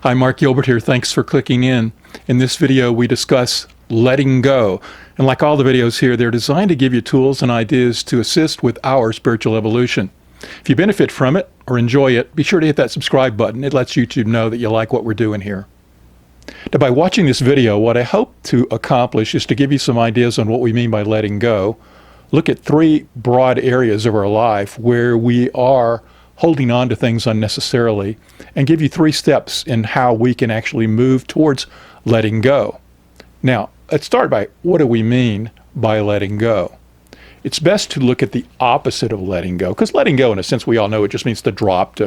Hi, Mark Gilbert here. Thanks for clicking in. In this video, we discuss letting go. And like all the videos here, they're designed to give you tools and ideas to assist with our spiritual evolution. If you benefit from it or enjoy it, be sure to hit that subscribe button. It lets YouTube know that you like what we're doing here. Now, by watching this video, what I hope to accomplish is to give you some ideas on what we mean by letting go, look at three broad areas of our life where we are holding on to things unnecessarily, and give you three steps in how we can actually move towards letting go. Now, let's start by what do we mean by letting go? It's best to look at the opposite of letting go, because letting go, in a sense, we all know it just means to drop,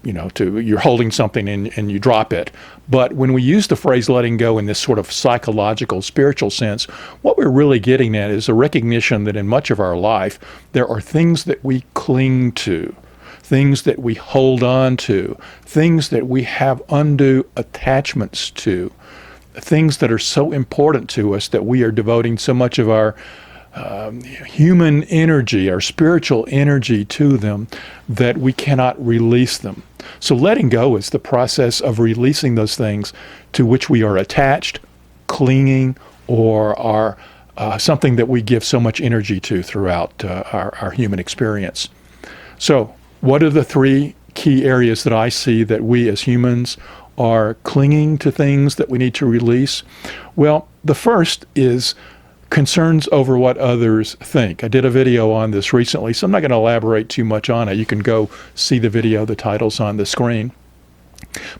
you're holding something and you drop it. But when we use the phrase letting go in this sort of psychological, spiritual sense, what we're really getting at is a recognition that in much of our life, there are things that we cling to, things that we hold on to, things that we have undue attachments to, things that are so important to us that we are devoting so much of our human energy, our spiritual energy to them, that we cannot release them. So letting go is the process of releasing those things to which we are attached, clinging, or are something that we give so much energy to throughout our human experience. So what are the three key areas that I see that we as humans are clinging to things that we need to release? Well, the first is concerns over what others think. I did a video on this recently, so I'm not going to elaborate too much on it. You can go see the video, the title's on the screen.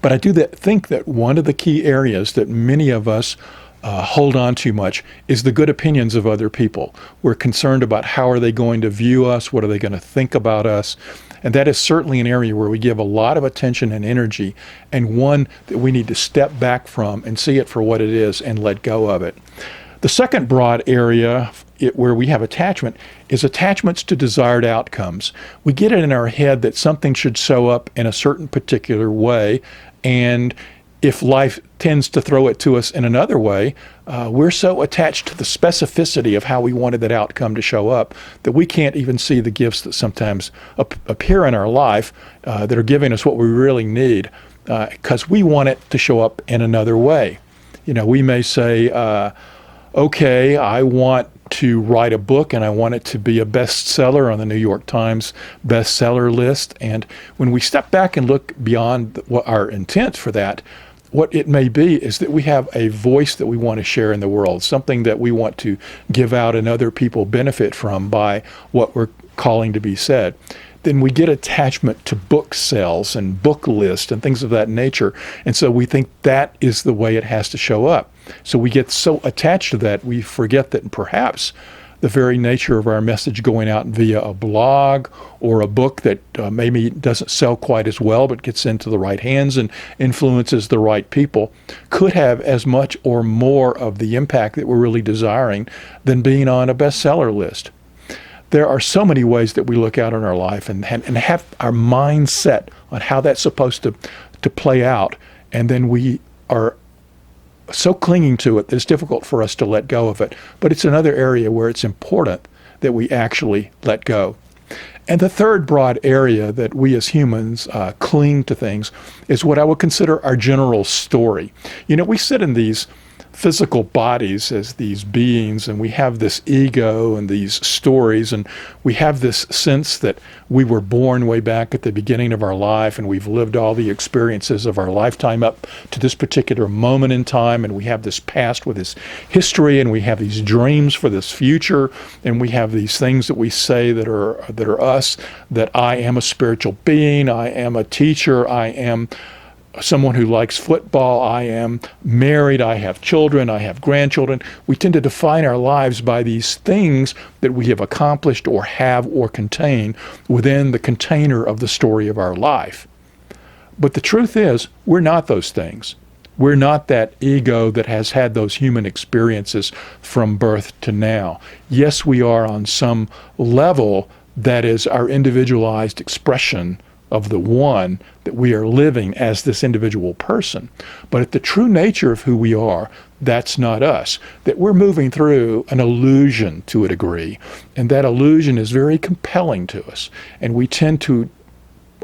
But I do think that one of the key areas that many of us hold on too much is the good opinions of other people. We're concerned about how are they going to view us, what are they going to think about us, and that is certainly an area where we give a lot of attention and energy, and one that we need to step back from and see it for what it is and let go of it. The second broad area where we have attachment is attachments to desired outcomes. We get it in our head that something should show up in a certain particular way, and if life tends to throw it to us in another way, we're so attached to the specificity of how we wanted that outcome to show up that we can't even see the gifts that sometimes appear in our life that are giving us what we really need, because we want it to show up in another way. We may say, okay, I want to write a book and I want it to be a bestseller on the New York Times bestseller list. And when we step back and look beyond what our intent for that, what it may be is that we have a voice that we want to share in the world, something that we want to give out and other people benefit from by what we're calling to be said. Then we get attachment to book sales and book lists and things of that nature. And so we think that is the way it has to show up. So we get so attached to that, we forget that perhaps the very nature of our message going out via a blog or a book that maybe doesn't sell quite as well but gets into the right hands and influences the right people could have as much or more of the impact that we're really desiring than being on a bestseller list. There are so many ways that we look out in our life and have our mind set on how that's supposed to play out, and then we are so clinging to it that it's difficult for us to let go of it. But it's another area where it's important that we actually let go. And the third broad area that we as humans cling to things is what I would consider our general story. We sit in these physical bodies as these beings, and we have this ego and these stories, and we have this sense that we were born way back at the beginning of our life, and we've lived all the experiences of our lifetime up to this particular moment in time, and we have this past with this history, and we have these dreams for this future, and we have these things that we say that are us, that I am a spiritual being, I am a teacher, I am someone who likes football, I am married, I have children, I have grandchildren. We tend to define our lives by these things that we have accomplished or have or contain within the container of the story of our life. But the truth is, we're not those things. We're not that ego that has had those human experiences from birth to now. Yes, we are on some level that is our individualized expression of the one that we are living as this individual person. But at the true nature of who we are, that's not us. That we're moving through an illusion to a degree, and that illusion is very compelling to us. And we tend to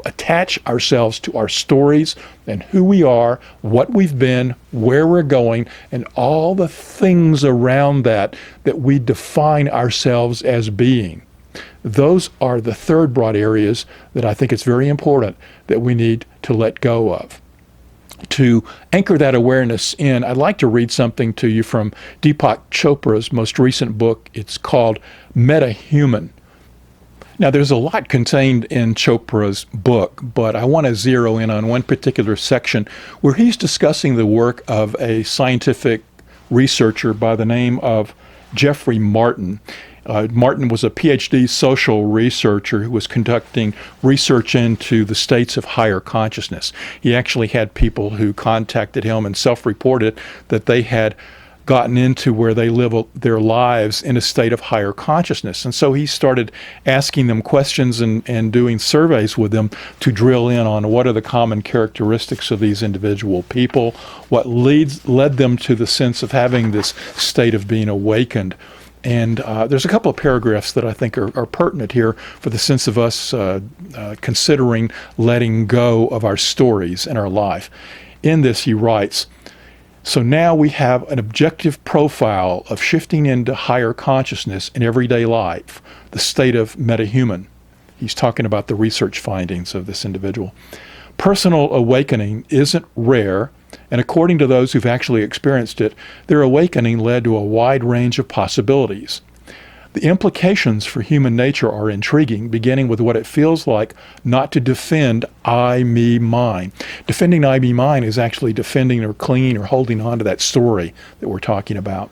attach ourselves to our stories and who we are, what we've been, where we're going, and all the things around that we define ourselves as being. Those are the third broad areas that I think it's very important that we need to let go of. To anchor that awareness in, I'd like to read something to you from Deepak Chopra's most recent book. It's called Metahuman. Now, there's a lot contained in Chopra's book, but I want to zero in on one particular section where he's discussing the work of a scientific researcher by the name of Jeffrey Martin. Martin was a PhD social researcher who was conducting research into the states of higher consciousness. He actually had people who contacted him and self-reported that they had gotten into where they live their lives in a state of higher consciousness. And so he started asking them questions and doing surveys with them to drill in on what are the common characteristics of these individual people, what led them to the sense of having this state of being awakened. And there's a couple of paragraphs that I think are pertinent here for the sense of us considering letting go of our stories in our life. In this, he writes, "So now we have an objective profile of shifting into higher consciousness in everyday life, the state of metahuman." He's talking about the research findings of this individual. "Personal awakening isn't rare, and according to those who've actually experienced it, their awakening led to a wide range of possibilities. The implications for human nature are intriguing, beginning with what it feels like not to defend I, me, mine." Defending I, me, mine is actually defending or clinging or holding on to that story that we're talking about.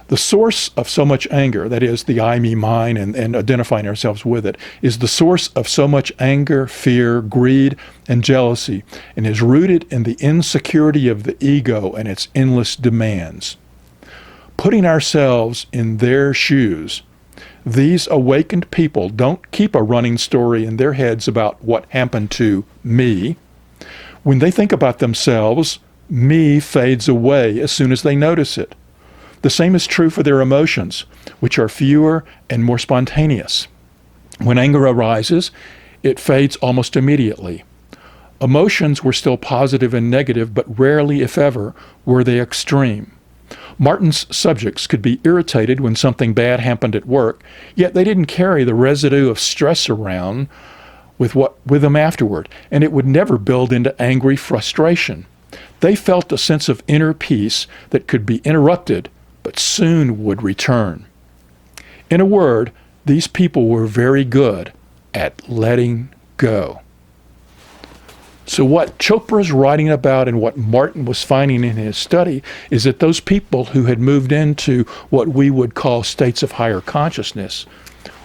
"The source of so much anger," that is the I, me, mine, and identifying ourselves with it, "is the source of so much anger, fear, greed, and jealousy, and is rooted in the insecurity of the ego and its endless demands. Putting ourselves in their shoes, these awakened people don't keep a running story in their heads about what happened to me. When they think about themselves, me fades away as soon as they notice it. The same is true for their emotions, which are fewer and more spontaneous. When anger arises, it fades almost immediately. Emotions were still positive and negative, but rarely, if ever, were they extreme. Martin's subjects could be irritated when something bad happened at work, yet they didn't carry the residue of stress around with them afterward, and it would never build into angry frustration. They felt a sense of inner peace that could be interrupted, but soon would return. In a word, these people were very good at letting go." So what Chopra's writing about and what Martin was finding in his study is that those people who had moved into what we would call states of higher consciousness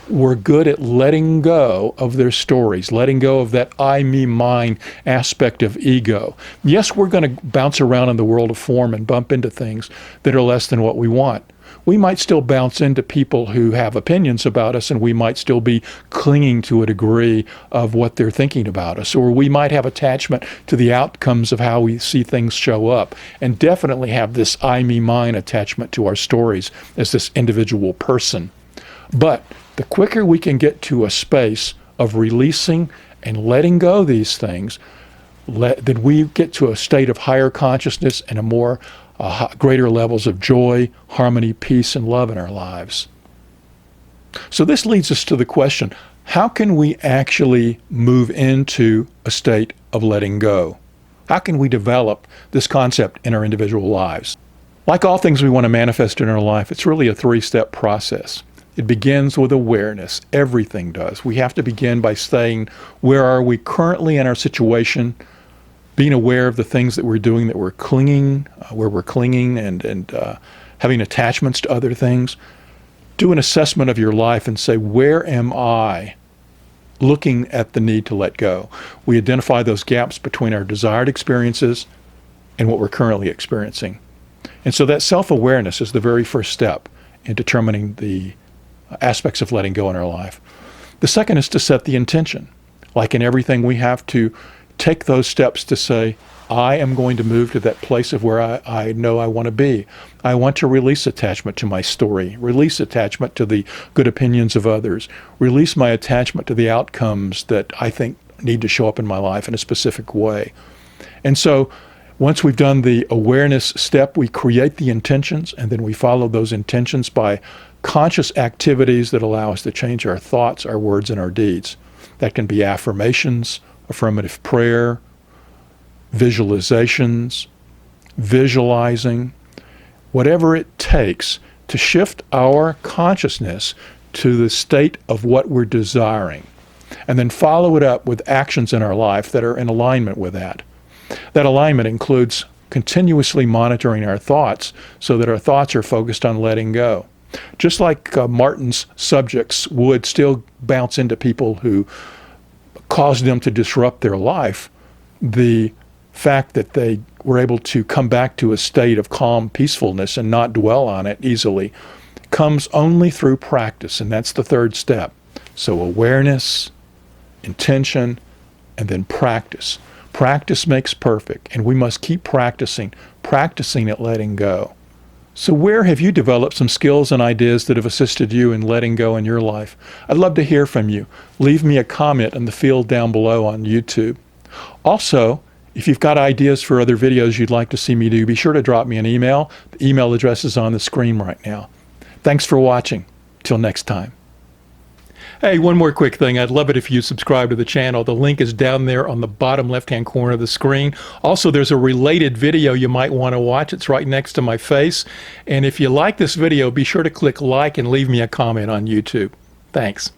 were good at letting go of their stories, letting go of that I, me, mine aspect of ego. Yes, we're going to bounce around in the world of form and bump into things that are less than what we want. We might still bounce into people who have opinions about us, and we might still be clinging to a degree of what they're thinking about us. Or we might have attachment to the outcomes of how we see things show up, and definitely have this I, me, mine attachment to our stories as this individual person. But the quicker we can get to a space of releasing and letting go of these things, then we get to a state of higher consciousness and a more greater levels of joy, harmony, peace, and love in our lives. So this leads us to the question, how can we actually move into a state of letting go? How can we develop this concept in our individual lives? Like all things we want to manifest in our life, it's really a three-step process. It begins with awareness. Everything does. We have to begin by saying, where are we currently in our situation? Being aware of the things that we're doing, that we're clinging, where we're clinging and having attachments to other things. Do an assessment of your life and say, where am I looking at the need to let go? We identify those gaps between our desired experiences and what we're currently experiencing. And so that self-awareness is the very first step in determining the aspects of letting go in our life. The second is to set the intention. Like in everything, we have to take those steps to say, I am going to move to that place of where I know I want to be. I want to release attachment to my story, release attachment to the good opinions of others, release my attachment to the outcomes that I think need to show up in my life in a specific way. And so once we've done the awareness step, we create the intentions, and then we follow those intentions by conscious activities that allow us to change our thoughts, our words, and our deeds. That can be affirmations, affirmative prayer, visualizations, visualizing, whatever it takes to shift our consciousness to the state of what we're desiring, and then follow it up with actions in our life that are in alignment with that. That alignment includes continuously monitoring our thoughts so that our thoughts are focused on letting go. Just like Martin's subjects would still bounce into people who caused them to disrupt their life, the fact that they were able to come back to a state of calm peacefulness and not dwell on it easily comes only through practice, and that's the third step. So awareness, intention, and then practice. Practice makes perfect, and we must keep practicing at letting go. So where have you developed some skills and ideas that have assisted you in letting go in your life? I'd love to hear from you. Leave me a comment in the field down below on YouTube. Also, if you've got ideas for other videos you'd like to see me do, be sure to drop me an email. The email address is on the screen right now. Thanks for watching. Till next time. Hey, one more quick thing. I'd love it if you subscribe to the channel. The link is down there on the bottom left-hand corner of the screen. Also, there's a related video you might want to watch. It's right next to my face. And if you like this video, be sure to click like and leave me a comment on YouTube. Thanks.